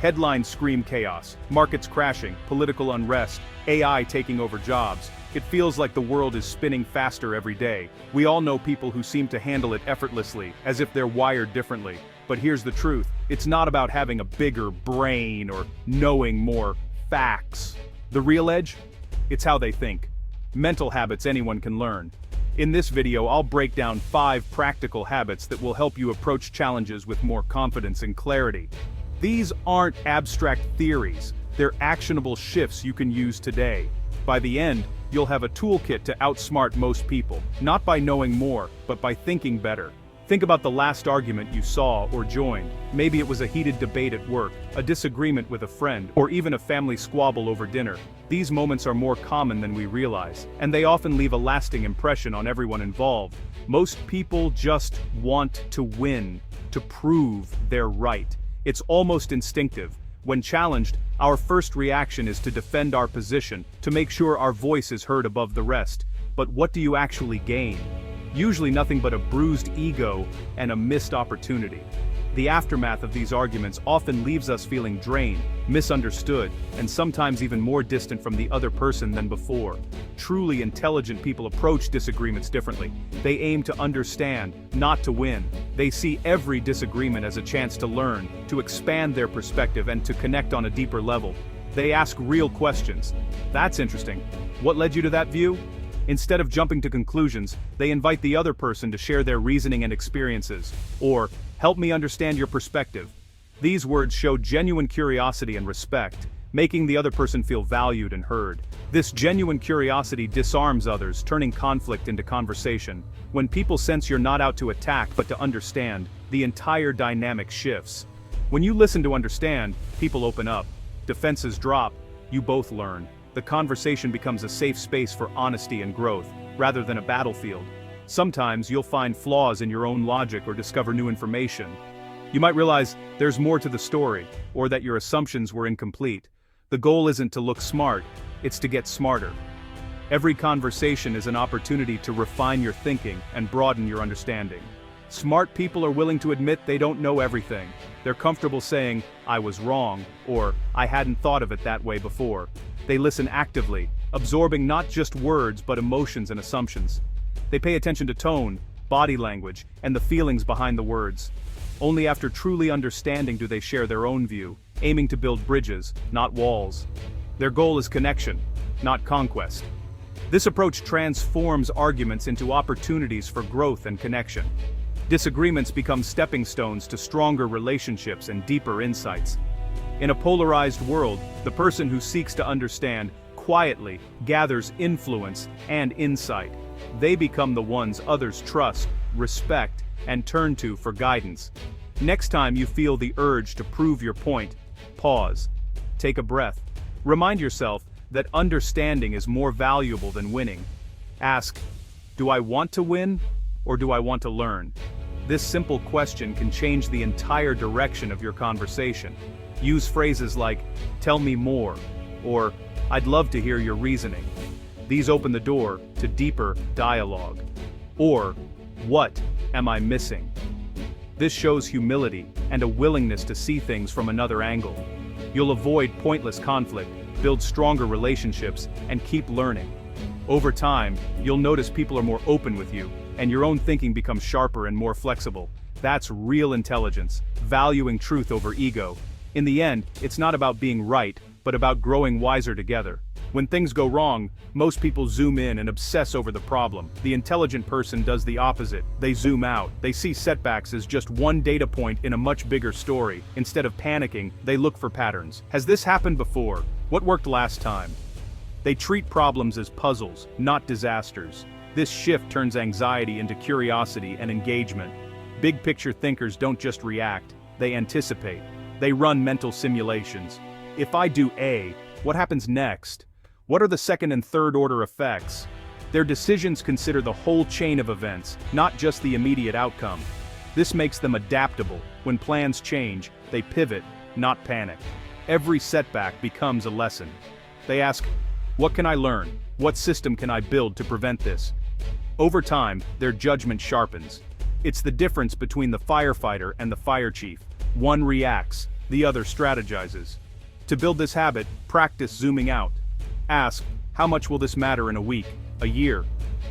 Headlines scream chaos, markets crashing, political unrest, AI taking over jobs. It feels like the world is spinning faster every day. We all know people who seem to handle it effortlessly, as if they're wired differently. But here's the truth, it's not about having a bigger brain or knowing more facts. The real edge? It's how they think. Mental habits anyone can learn. In this video, I'll break down 5 practical habits that will help you approach challenges with more confidence and clarity. These aren't abstract theories, they're actionable shifts you can use today. By the end, you'll have a toolkit to outsmart most people, not by knowing more, but by thinking better. Think about the last argument you saw or joined. Maybe it was a heated debate at work, a disagreement with a friend, or even a family squabble over dinner. These moments are more common than we realize, and they often leave a lasting impression on everyone involved. Most people just want to win, to prove they're right. It's almost instinctive. When challenged, our first reaction is to defend our position, to make sure our voice is heard above the rest. But what do you actually gain? Usually nothing but a bruised ego and a missed opportunity. The aftermath of these arguments often leaves us feeling drained, misunderstood, and sometimes even more distant from the other person than before. Truly intelligent people approach disagreements differently. They aim to understand, not to win. They see every disagreement as a chance to learn, to expand their perspective, and to connect on a deeper level. They ask real questions. That's interesting. What led you to that view? Instead of jumping to conclusions, they invite the other person to share their reasoning and experiences, or, help me understand your perspective. These words show genuine curiosity and respect, making the other person feel valued and heard. This genuine curiosity disarms others, turning conflict into conversation. When people sense you're not out to attack but to understand, the entire dynamic shifts. When you listen to understand, people open up. Defenses drop, you both learn. The conversation becomes a safe space for honesty and growth, rather than a battlefield. Sometimes you'll find flaws in your own logic or discover new information. You might realize there's more to the story, or that your assumptions were incomplete. The goal isn't to look smart, it's to get smarter. Every conversation is an opportunity to refine your thinking and broaden your understanding. Smart people are willing to admit they don't know everything. They're comfortable saying, I was wrong, or I hadn't thought of it that way before. They listen actively, absorbing not just words but emotions and assumptions. They pay attention to tone, body language, and the feelings behind the words. Only after truly understanding do they share their own view, aiming to build bridges, not walls. Their goal is connection, not conquest. This approach transforms arguments into opportunities for growth and connection. Disagreements become stepping stones to stronger relationships and deeper insights. In a polarized world, the person who seeks to understand quietly gathers influence and insight. They become the ones others trust, respect, and turn to for guidance. Next time you feel the urge to prove your point, pause. Take a breath. Remind yourself that understanding is more valuable than winning. Ask, do I want to win, or do I want to learn? This simple question can change the entire direction of your conversation. Use phrases like, tell me more, or I'd love to hear your reasoning. These open the door to deeper dialogue. Or, what am I missing? This shows humility and a willingness to see things from another angle. You'll avoid pointless conflict, build stronger relationships, and keep learning. Over time, you'll notice people are more open with you, and your own thinking becomes sharper and more flexible. That's real intelligence, valuing truth over ego. In the end, it's not about being right, but about growing wiser together. When things go wrong, most people zoom in and obsess over the problem. The intelligent person does the opposite. They zoom out. They see setbacks as just one data point in a much bigger story. Instead of panicking, they look for patterns. Has this happened before? What worked last time? They treat problems as puzzles, not disasters. This shift turns anxiety into curiosity and engagement. Big picture thinkers don't just react, they anticipate. They run mental simulations. If I do A, what happens next? What are the second and third order effects? Their decisions consider the whole chain of events, not just the immediate outcome. This makes them adaptable. When plans change, they pivot, not panic. Every setback becomes a lesson. They ask, what can I learn? What system can I build to prevent this? Over time, their judgment sharpens. It's the difference between the firefighter and the fire chief. One reacts, the other strategizes. To build this habit, practice zooming out. Ask, how much will this matter in a week, a year?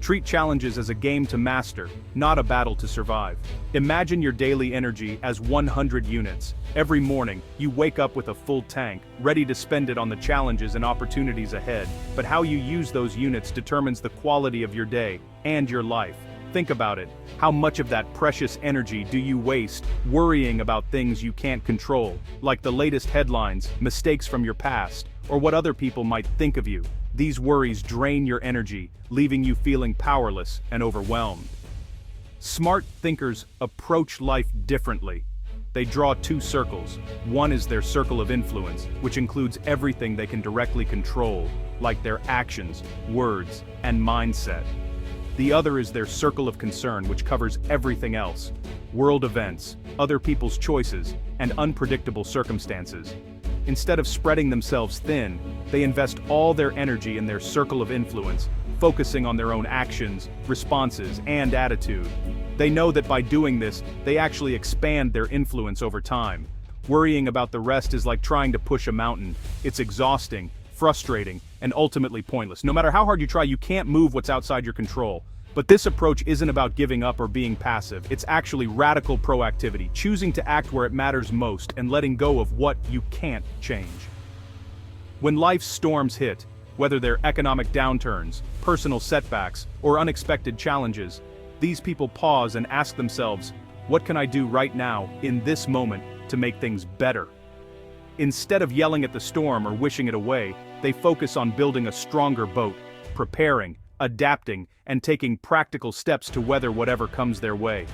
Treat challenges as a game to master, not a battle to survive. Imagine your daily energy as 100 units. Every morning, you wake up with a full tank, ready to spend it on the challenges and opportunities ahead. But how you use those units determines the quality of your day and your life. Think about it. How much of that precious energy do you waste worrying about things you can't control, like the latest headlines, mistakes from your past, or what other people might think of you? These worries drain your energy, leaving you feeling powerless and overwhelmed. Smart thinkers approach life differently. They draw two circles. One is their circle of influence, which includes everything they can directly control, like their actions, words, and mindset. The other is their circle of concern, which covers everything else: world events, other people's choices, and unpredictable circumstances. Instead of spreading themselves thin, they invest all their energy in their circle of influence, focusing on their own actions, responses, and attitude. They know that by doing this, they actually expand their influence over time. Worrying about the rest is like trying to push a mountain. It's exhausting, frustrating, and ultimately pointless. No matter how hard you try, you can't move what's outside your control. But this approach isn't about giving up or being passive. It's actually radical proactivity, choosing to act where it matters most and letting go of what you can't change. When life's storms hit, whether they're economic downturns, personal setbacks, or unexpected challenges, these people pause and ask themselves, what can I do right now, in this moment, to make things better? Instead of yelling at the storm or wishing it away, they focus on building a stronger boat, preparing, adapting, and taking practical steps to weather whatever comes their way.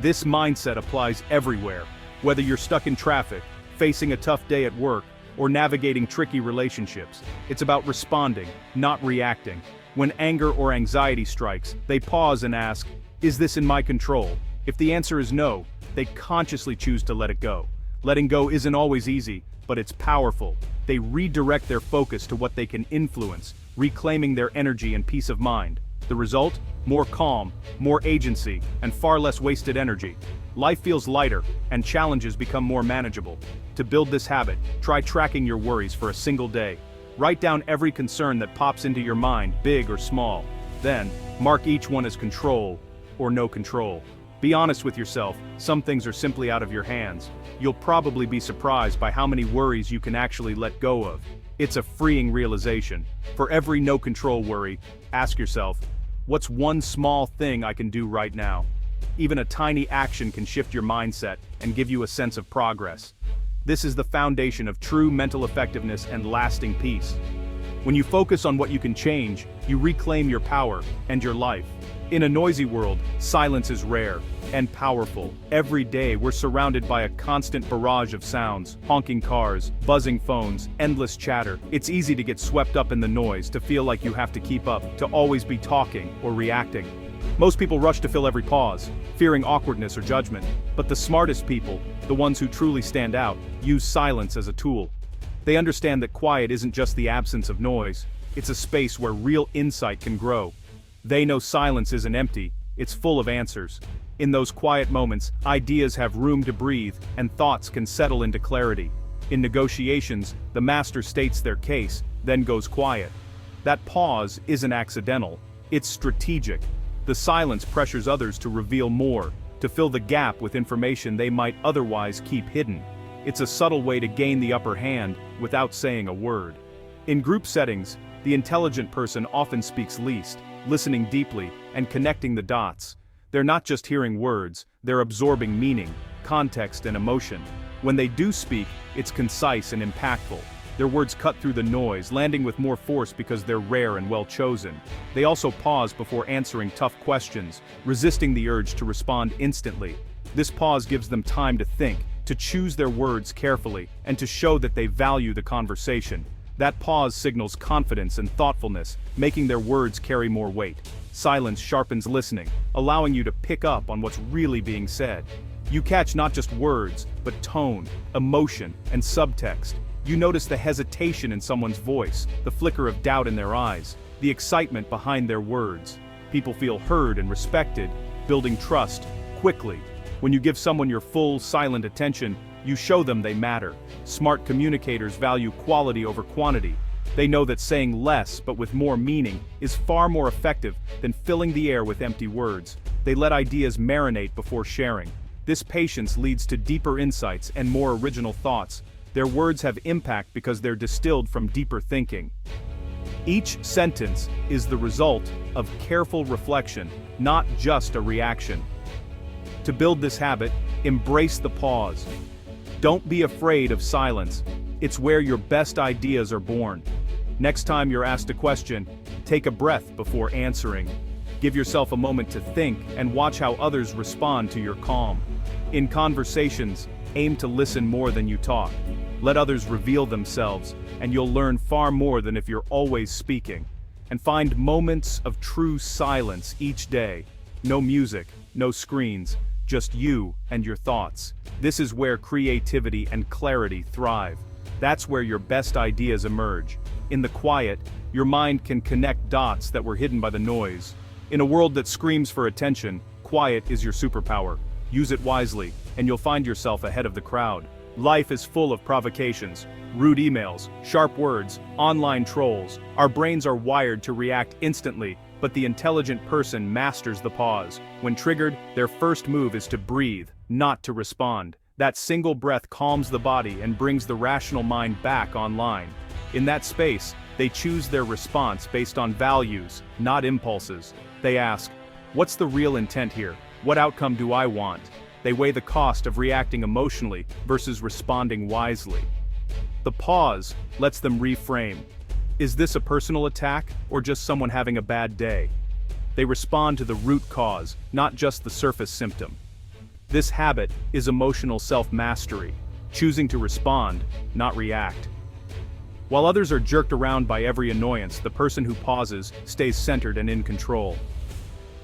This mindset applies everywhere, whether you're stuck in traffic, facing a tough day at work, or navigating tricky relationships. It's about responding, not reacting. When anger or anxiety strikes, they pause and ask, is this in my control? If the answer is no, they consciously choose to let it go. Letting go isn't always easy, but it's powerful. They redirect their focus to what they can influence, reclaiming their energy and peace of mind. The result? More calm, more agency, and far less wasted energy. Life feels lighter, and challenges become more manageable. To build this habit, try tracking your worries for a single day. Write down every concern that pops into your mind, big or small. Then, mark each one as control or no control. Be honest with yourself, some things are simply out of your hands. You'll probably be surprised by how many worries you can actually let go of. It's a freeing realization. For every no control worry, ask yourself, what's one small thing I can do right now? Even a tiny action can shift your mindset and give you a sense of progress. This is the foundation of true mental effectiveness and lasting peace. When you focus on what you can change, you reclaim your power and your life. In a noisy world, silence is rare and powerful. Every day we're surrounded by a constant barrage of sounds, honking cars, buzzing phones, endless chatter. It's easy to get swept up in the noise, to feel like you have to keep up, to always be talking or reacting. Most people rush to fill every pause, fearing awkwardness or judgment. But the smartest people, the ones who truly stand out, use silence as a tool. They understand that quiet isn't just the absence of noise, it's a space where real insight can grow. They know silence isn't empty, it's full of answers. In those quiet moments, ideas have room to breathe, and thoughts can settle into clarity. In negotiations, the master states their case, then goes quiet. That pause isn't accidental, it's strategic. The silence pressures others to reveal more, to fill the gap with information they might otherwise keep hidden. It's a subtle way to gain the upper hand without saying a word. In group settings, the intelligent person often speaks least, listening deeply and connecting the dots. They're not just hearing words, they're absorbing meaning, context, and emotion. When they do speak, it's concise and impactful. Their words cut through the noise, landing with more force because they're rare and well chosen. They also pause before answering tough questions, resisting the urge to respond instantly. This pause gives them time to think, to choose their words carefully, and to show that they value the conversation. That pause signals confidence and thoughtfulness, making their words carry more weight. Silence sharpens listening, allowing you to pick up on what's really being said. You catch not just words, but tone, emotion, and subtext. You notice the hesitation in someone's voice, the flicker of doubt in their eyes, the excitement behind their words. People feel heard and respected, building trust quickly. When you give someone your full, silent attention, You show them they matter. Smart communicators value quality over quantity. They know that saying less but with more meaning is far more effective than filling the air with empty words. They let ideas marinate before sharing. This patience leads to deeper insights and more original thoughts. Their words have impact because they're distilled from deeper thinking. Each sentence is the result of careful reflection, not just a reaction. To build this habit, embrace the pause. Don't be afraid of silence. It's where your best ideas are born. Next time you're asked a question, take a breath before answering. Give yourself a moment to think and watch how others respond to your calm. In conversations, aim to listen more than you talk. Let others reveal themselves, and you'll learn far more than if you're always speaking. And find moments of true silence each day. No music, no screens, just you and your thoughts. This is where creativity and clarity thrive. That's where your best ideas emerge. In the quiet, your mind can connect dots that were hidden by the noise. In a world that screams for attention, quiet is your superpower. Use it wisely, and you'll find yourself ahead of the crowd. Life is full of provocations, rude emails, sharp words, online trolls. Our brains are wired to react instantly, but the intelligent person masters the pause. When triggered, their first move is to breathe, not to respond. That single breath calms the body and brings the rational mind back online. In that space, they choose their response based on values, not impulses. They ask, what's the real intent here? What outcome do I want? They weigh the cost of reacting emotionally versus responding wisely. The pause lets them reframe. Is this a personal attack or just someone having a bad day? They respond to the root cause, not just the surface symptom. This habit is emotional self-mastery, choosing to respond, not react. While others are jerked around by every annoyance, the person who pauses stays centered and in control.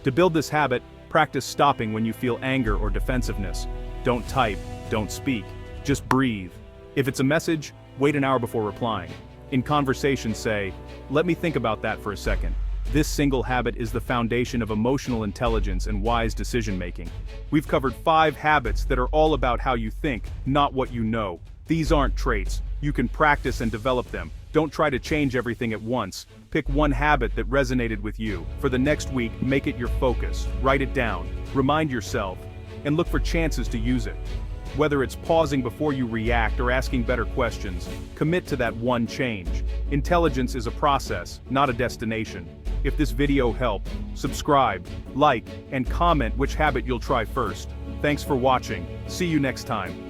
To build this habit, practice stopping when you feel anger or defensiveness. Don't type, don't speak, just breathe. If it's a message, wait an hour before replying. In conversation, say, let me think about that for a second. This single habit is the foundation of emotional intelligence and wise decision-making. We've covered 5 habits that are all about how you think, not what you know. These aren't traits. You can practice and develop them. Don't try to change everything at once. Pick one habit that resonated with you. For the next week, make it your focus. Write it down. Remind yourself, and look for chances to use it. Whether it's pausing before you react or asking better questions, commit to that one change. Intelligence is a process, not a destination. If this video helped, subscribe, like, and comment which habit you'll try first. Thanks for watching. See you next time.